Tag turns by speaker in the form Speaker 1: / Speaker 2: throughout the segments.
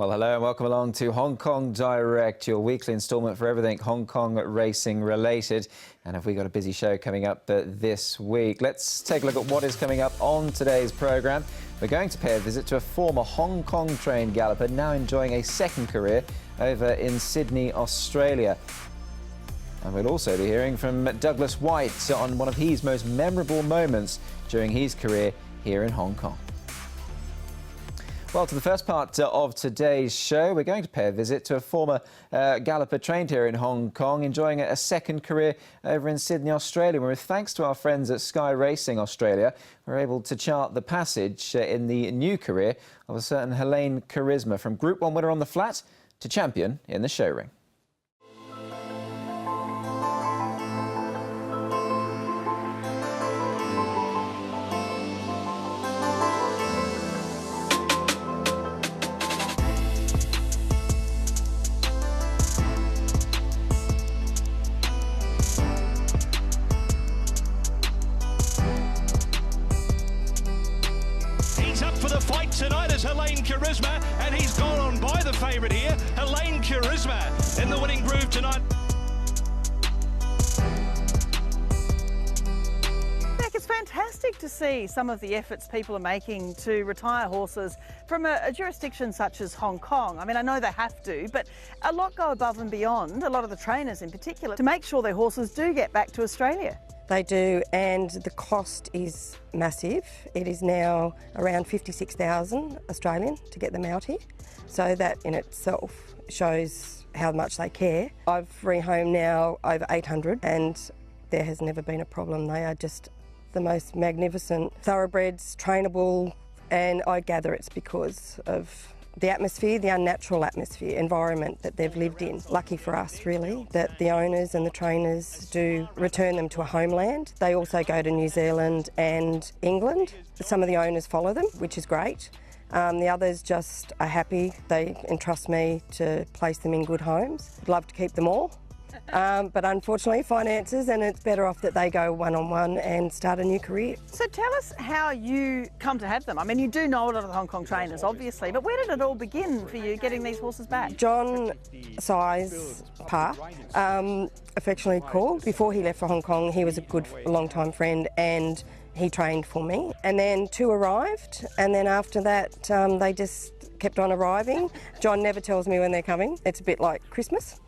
Speaker 1: Well, hello and welcome along to Hong Kong Direct, your weekly instalment for everything Hong Kong racing related. And have we got a busy show coming up this week? Let's take a look at what is coming up on today's programme. We're going to pay a visit to a former Hong Kong trained galloper now enjoying a second career over in Sydney, Australia. And we'll also be hearing from Douglas Whyte on one of his most memorable moments during his career here in Hong Kong. Well, to the first part of today's show, we're going to pay a visit to a former galloper trained here in Hong Kong, enjoying a second career over in Sydney, Australia, where thanks to our friends at Sky Racing Australia, we're able to chart the passage in the new career of a certain Helene Charisma, from Group 1 winner on the flat to champion in the show ring.
Speaker 2: For the fight tonight is Helene Charisma, and he's gone on by the favourite here, Helene Charisma, in the winning groove tonight.
Speaker 3: It's fantastic to see some of the efforts people are making to retire horses from a jurisdiction such as Hong Kong. I mean, I know they have to, but a lot go above and beyond, a lot of the trainers in particular, to make sure their horses do get back to Australia.
Speaker 4: They do, and the cost is massive. It is now around 56,000 Australian to get them out here. So that in itself shows how much they care. I've rehomed now over 800 and there has never been a problem. They are just the most magnificent thoroughbreds, trainable, and I gather it's because of the atmosphere, the unnatural atmosphere, environment that they've lived in. Lucky for us, really, that the owners and the trainers do return them to a homeland. They also go to New Zealand and England. Some of the owners follow them, which is great. The others just are happy. They entrust me to place them in good homes. I'd love to keep them all. But unfortunately, finances, and it's better off that they go one-on-one and start a new career.
Speaker 3: So tell us how you come to have them. I mean, you do know a lot of the Hong Kong trainers, obviously, but where did it all begin for you getting these horses back? John
Speaker 4: Size Pa, affectionately called. Before he left for Hong Kong, he was a good long-time friend and he trained for me. And then two arrived, and then after that, they just kept on arriving. John never tells me when they're coming. It's a bit like Christmas.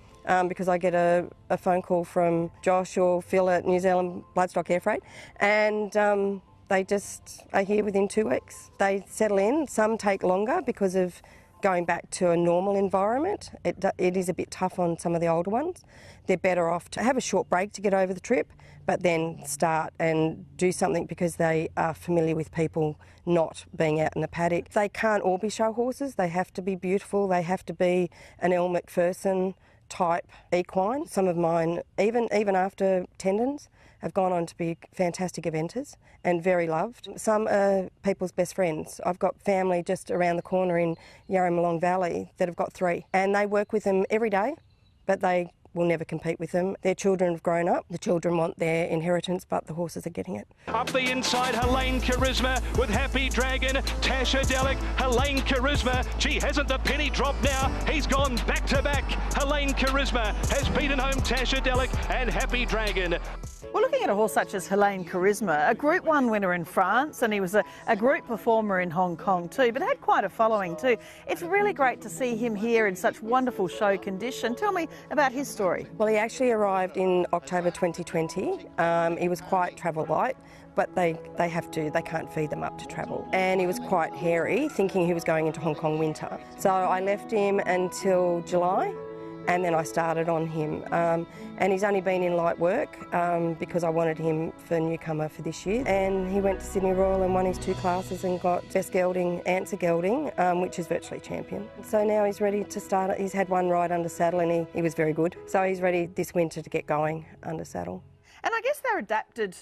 Speaker 4: Because I get a phone call from Josh or Phil at New Zealand Bloodstock Air Freight, and they just are here within 2 weeks. They settle in. Some take longer because of going back to a normal environment. It is a bit tough on some of the older ones. They're better off to have a short break to get over the trip, but then start and do something because they are familiar with people not being out in the paddock. They can't all be show horses. They have to be beautiful. They have to be an Elle Macpherson type equine. Some of mine, even after tendons, have gone on to be fantastic eventers and very loved. Some are people's best friends. I've got family just around the corner in Yarramalong Valley that have got 3, and they work with them every day, but they will never compete with them. Their children have grown up. The children want their inheritance, but the horses are getting it.
Speaker 2: Up the inside, Helene Charisma with Happy Dragon, Tasha Delic, Helene Charisma. She hasn't the penny dropped now. He's gone back to back. Helene Charisma has beaten home Tasha Delic and Happy Dragon.
Speaker 3: We're looking at a horse such as Helene Charisma, a Group 1 winner in France, and he was a group performer in Hong Kong too, but had quite a following too. It's really great to see him here in such wonderful show condition. Tell me about his story.
Speaker 4: Well, he actually arrived in October 2020. He was quite travel light, but they can't feed them up to travel. And he was quite hairy, thinking he was going into Hong Kong winter. So I left him until July, and then I started on him. And he's only been in light work because I wanted him for newcomer for this year. And he went to Sydney Royal and won his 2 classes and got best gelding, answer gelding, which is virtually champion. So now he's ready to start. He's had 1 ride under saddle and he was very good. So he's ready this winter to get going under saddle.
Speaker 3: And I guess they're adapted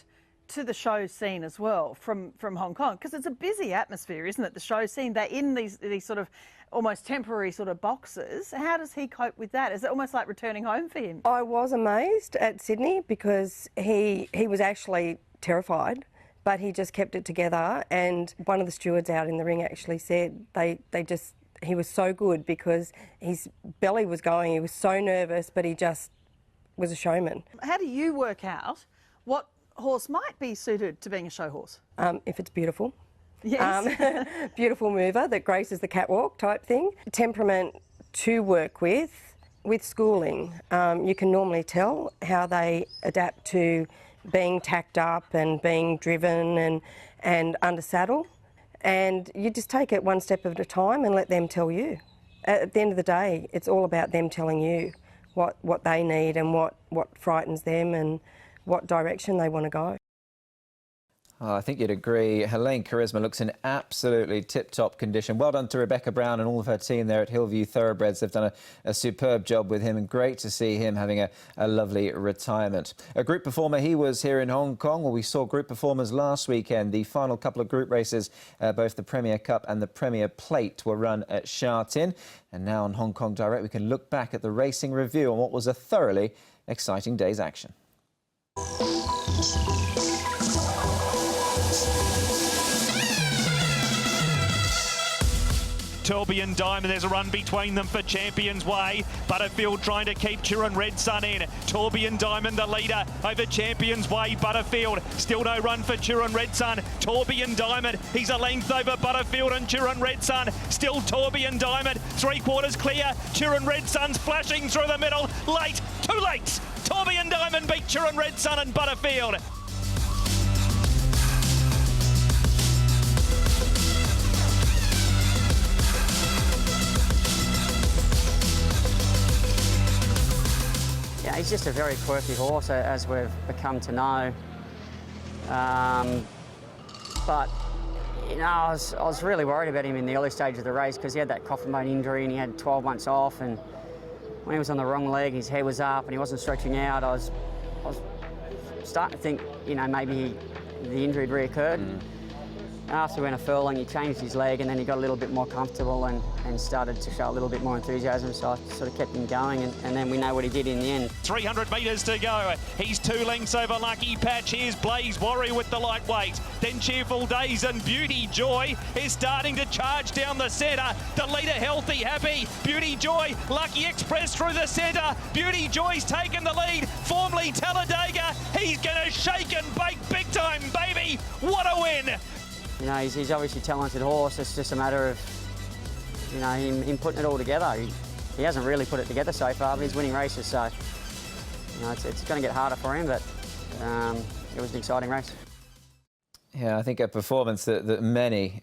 Speaker 3: to the show scene as well from Hong Kong, because it's a busy atmosphere, isn't it? The show scene, they're in these sort of almost temporary sort of boxes. How does he cope with that? Is it almost like returning home for him?
Speaker 4: I was amazed at Sydney because he was actually terrified, but he just kept it together. And one of the stewards out in the ring actually said they just he was so good because his belly was going, he was so nervous, but he just was a showman.
Speaker 3: How do you work out what horse might be suited to being a show horse?
Speaker 4: If it's beautiful.
Speaker 3: Yes.
Speaker 4: Beautiful mover that graces the catwalk type thing. Temperament to work with schooling, you can normally tell how they adapt to being tacked up and being driven and under saddle. And you just take it one step at a time and let them tell you. At the end of the day, it's all about them telling you what they need and what frightens them and what direction they want to go.
Speaker 1: Oh, I think you'd agree. Helene Charisma looks in absolutely tip-top condition. Well done to Rebecca Brown and all of her team there at Hillview Thoroughbreds. They've done a superb job with him, and great to see him having a lovely retirement. A group performer, he was here in Hong Kong. Well, we saw group performers last weekend. The final couple of group races, both the Premier Cup and the Premier Plate, were run at Sha Tin. And now on Hong Kong Direct, we can look back at the racing review on what was a thoroughly exciting day's action.
Speaker 2: Tourbillon Diamond, there's a run between them for Champions Way. Butterfield trying to keep Turin Red Sun in. Tourbillon Diamond the leader over Champions Way. Butterfield, still no run for Turin Red Sun. Tourbillon Diamond, he's a length over Butterfield and Turin Red Sun. Still Tourbillon Diamond, 3/4 clear. Turin Red Sun's flashing through the middle. Late, too late. Tourbillon Diamond beat Turin Red Sun and Butterfield.
Speaker 5: Yeah, he's just a very quirky horse, as we've become to know. But, you know, I was really worried about him in the early stage of the race because he had that coffin bone injury and he had 12 months off, and when he was on the wrong leg, his head was up and he wasn't stretching out. I was starting to think, you know, maybe the injury had reoccurred. After he went a furlong, he changed his leg and then he got a little bit more comfortable and started to show a little bit more enthusiasm, so I sort of kept him going, and then we know what he did in the end.
Speaker 2: 300 metres to go. He's 2 lengths over Lucky Patch. Here's Blaze Warrior with the lightweight. Then Cheerful Days and Beauty Joy is starting to charge down the centre. The leader Healthy Happy. Beauty Joy, Lucky Express through the centre. Beauty Joy's taken the lead. Formerly Talladega. He's going to shake and bake big time, baby. What a win.
Speaker 5: You know, he's obviously a talented horse. It's just a matter of, you know, him putting it all together. He hasn't really put it together so far, but he's winning races, so, you know, it's going to get harder for him, but it was an exciting race.
Speaker 1: Yeah, I think a performance that many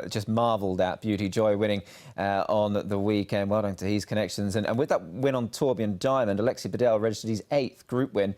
Speaker 1: just marvelled at. Beauty Joy winning on the weekend. Well done to his connections. And with that win on Tourbillon Diamond, Alexi Bedell registered his 8th Group win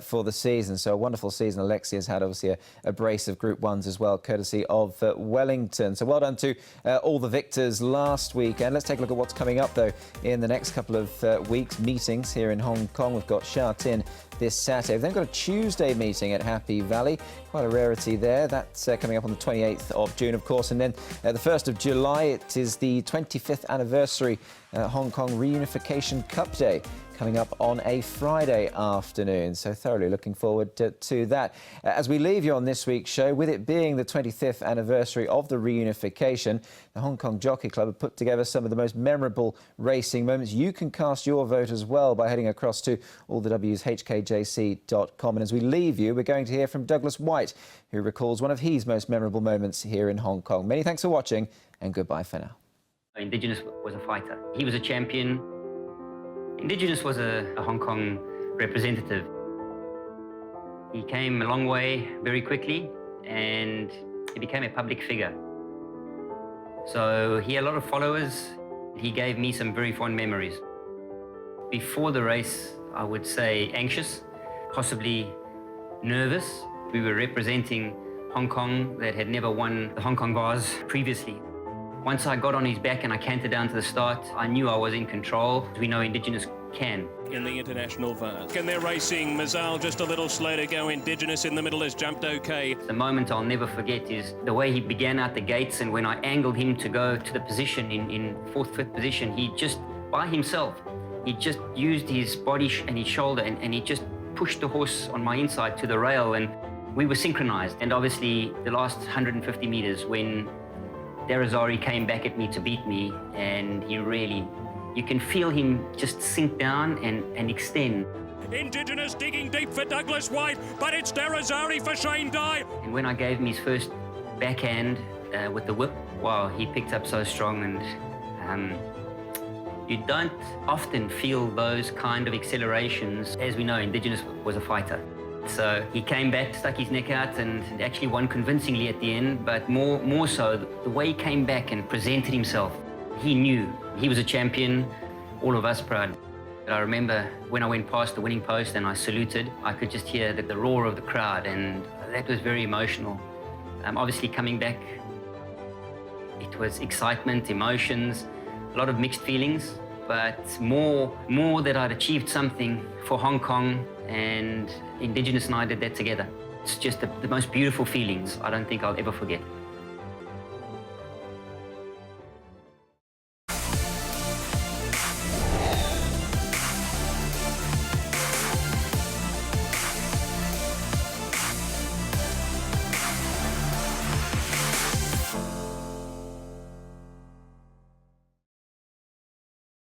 Speaker 1: for the season. So a wonderful season. Alexi has had obviously a brace of Group 1s as well, courtesy of Wellington. So well done to all the victors last weekend. Let's take a look at what's coming up, though, in the next couple of weeks. Meetings here in Hong Kong. We've got Sha Tin this Saturday. We've then got a Tuesday meeting at Happy Valley. Quite a rarity there. That's coming up on the 28th of June, of course. And then the 1st of July, it is the 25th anniversary Hong Kong Reunification Cup Day, coming up on a Friday afternoon. So thoroughly looking forward to that. As we leave you on this week's show, with it being the 25th anniversary of the reunification, the Hong Kong Jockey Club have put together some of the most memorable racing moments. You can cast your vote as well by heading across to allthewshkjc.com. And as we leave you, we're going to hear from Douglas Whyte, who recalls one of his most memorable moments here in Hong Kong. Many thanks for watching, and goodbye for now.
Speaker 6: Indigenous was a fighter. He was a champion. Indigenous was a Hong Kong representative. He came a long way very quickly, and he became a public figure. So he had a lot of followers. He gave me some very fond memories. Before the race, I would say anxious, possibly nervous. We were representing Hong Kong that had never won the Hong Kong Bars previously. Once I got on his back and I cantered down to the start, I knew I was in control. We know Indigenous can.
Speaker 7: In the international verse. And they're racing. Mazal just a little slow to go. Indigenous in the middle has jumped okay.
Speaker 6: The moment I'll never forget is the way he began out the gates, and when I angled him to go to the position in 4th, 5th position, he just, by himself, he just used his body and his shoulder and he just pushed the horse on my inside to the rail, and we were synchronized. And obviously the last 150 meters, when Darazari came back at me to beat me, and you can feel him just sink down and extend.
Speaker 7: Indigenous digging deep for Douglas Whyte, but it's Darazari for Shane Dye.
Speaker 6: And when I gave him his first backhand with the whip, wow, he picked up so strong, and you don't often feel those kind of accelerations. As we know, Indigenous was a fighter. So he came back, stuck his neck out, and actually won convincingly at the end, but more so, the way he came back and presented himself. He knew he was a champion, all of us proud. But I remember when I went past the winning post and I saluted, I could just hear the roar of the crowd, and that was very emotional. Obviously coming back, it was excitement, emotions, a lot of mixed feelings, but more that I'd achieved something for Hong Kong, and Indigenous and I did that together. It's just the most beautiful feelings I don't think I'll ever forget.